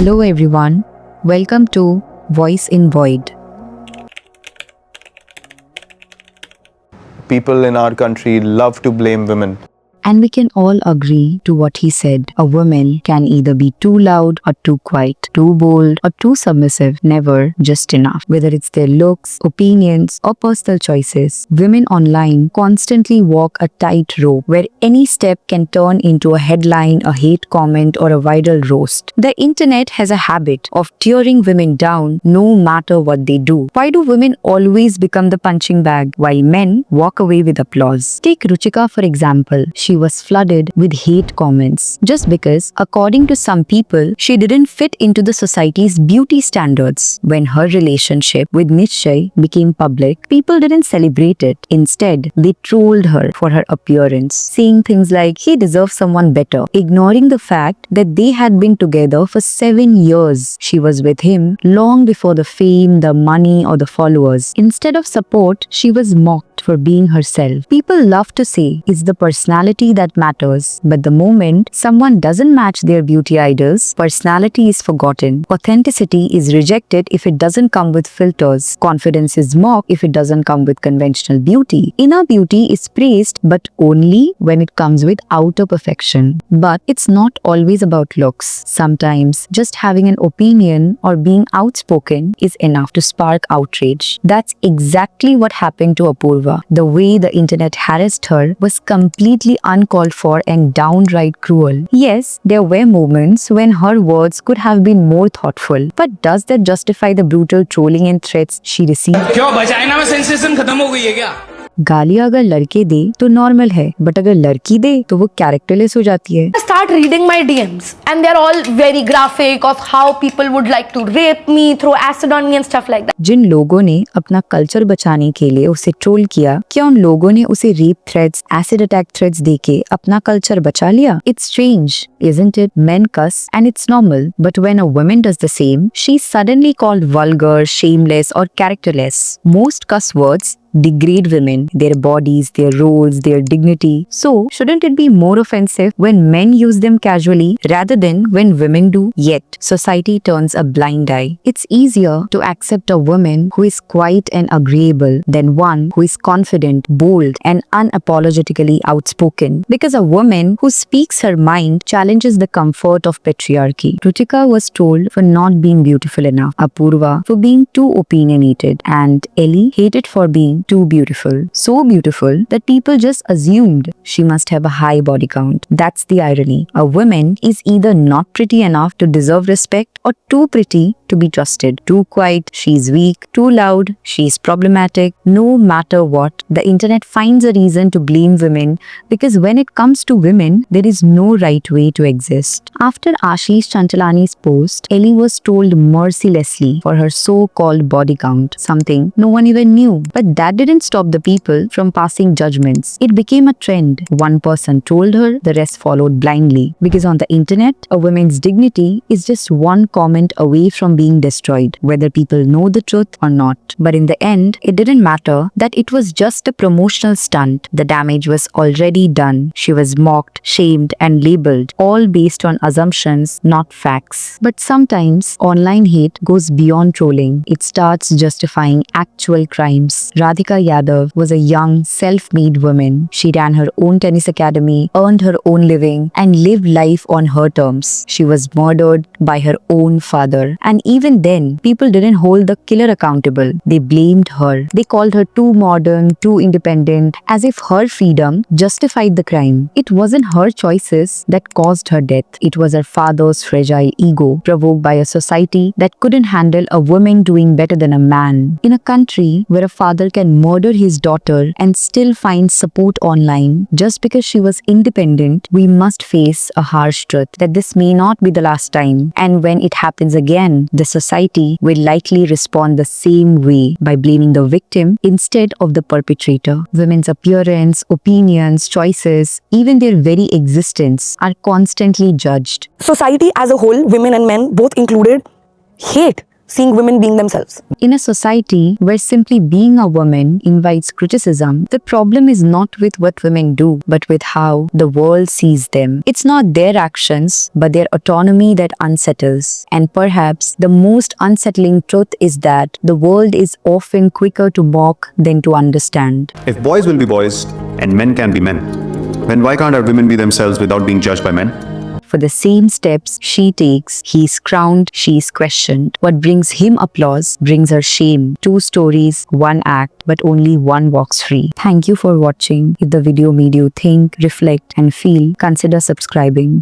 Hello everyone, welcome to Voice in Void. People in our country love to blame women. And we can all agree to what he said. A woman can either be too loud or too quiet, too bold or too submissive, never just enough. Whether it's their looks, opinions, or personal choices, women online constantly walk a tightrope where any step can turn into a headline, a hate comment, or a viral roast. The internet has a habit of tearing women down no matter what they do. Why do women always become the punching bag while men walk away with applause? Take Ruchika for example. She was flooded with hate comments just because, according to some people, she didn't fit into the society's beauty standards. When her relationship with Nischay became public, people didn't celebrate it. Instead, they trolled her for her appearance, saying things like, he deserves someone better, ignoring the fact that they had been together for 7 years. She was with him long before the fame, the money, or the followers. Instead of support, she was mocked for being herself. People love to say it's the personality that matters, but the moment someone doesn't match their beauty idols, personality is forgotten. Authenticity is rejected if it doesn't come with filters. Confidence is mocked if it doesn't come with conventional beauty. Inner beauty is praised, but only when it comes with outer perfection. But it's not always about looks. Sometimes just having an opinion or being outspoken is enough to spark outrage. That's exactly what happened to Apurva. The way the internet harassed her was completely uncalled for and downright cruel. Yes, there were moments when her words could have been more thoughtful, but does that justify the brutal trolling and threats she received? क्यों vagina में sensation खत्म हो गई है क्या? गालियां अगर लड़के दे तो नॉर्मल है, बट अगर लड़की दे तो वो कैरेक्टरलेस हो जाती है. I start reading my DMs and they're all very graphic of how people would like to rape me, throw acid on me and stuff like that. जिन लोगों ने अपना कल्चर बचाने के लिए उसे ट्रोल किया, क्या उन लोगों ने उसे rape threats, acid attack threats देके अपना कल्चर बचा लिया? It's strange, isn't it? Men cuss and it's normal, but when a woman does the same, she's suddenly called vulgar, shameless or characterless. Most cuss words degrade women, their bodies, their roles, their dignity. So, shouldn't it be more offensive when men use them casually rather than when women do? Yet, society turns a blind eye. It's easier to accept a woman who is quiet and agreeable than one who is confident, bold, and unapologetically outspoken. Because a woman who speaks her mind challenges the comfort of patriarchy. Ruchika was trolled for not being beautiful enough, Apurva for being too opinionated, and Ellie hated for being too beautiful. So beautiful that people just assumed she must have a high body count. That's the irony. A woman is either not pretty enough to deserve respect or too pretty to be trusted. Too quiet, she's weak. Too loud, she's problematic. No matter what, the internet finds a reason to blame women because when it comes to women, there is no right way to exist. After Ashish Chantalani's post, Ellie was trolled mercilessly for her so-called body count, something no one even knew. But that didn't stop the people from passing judgments. It became a trend. One person told her, the rest followed blindly. Because on the internet, a woman's dignity is just one comment away from being destroyed, whether people know the truth or not. But in the end, it didn't matter that it was just a promotional stunt. The damage was already done. She was mocked, shamed, and labeled, all based on assumptions, not facts. But sometimes, online hate goes beyond trolling. It starts justifying actual crimes. Radhika Yadav was a young, self-made woman. She ran her own tennis academy, earned her own living, and lived life on her terms. She was murdered by her own father. And even then, people didn't hold the killer accountable. They blamed her. They called her too modern, too independent, as if her freedom justified the crime. It wasn't her choices that caused her death. It was her father's fragile ego, provoked by a society that couldn't handle a woman doing better than a man. In a country where a father can murder his daughter and still find support online just because she was independent, we must face a harsh truth that this may not be the last time. And when it happens again, the society will likely respond the same way by blaming the victim instead of the perpetrator. Women's appearance, opinions, choices, even their very existence are constantly judged. Society as a whole, women and men both included, hate seeing women being themselves. In a society where simply being a woman invites criticism, the problem is not with what women do, but with how the world sees them. It's not their actions, but their autonomy that unsettles. And perhaps the most unsettling truth is that the world is often quicker to mock than to understand. If boys will be boys and men can be men, then why can't our women be themselves without being judged by men? For the same steps she takes, he is crowned, she is questioned. What brings him applause brings her shame. 2 stories, 1 act, but only one walks free. Thank you for watching. If the video made you think, reflect, and feel, consider subscribing.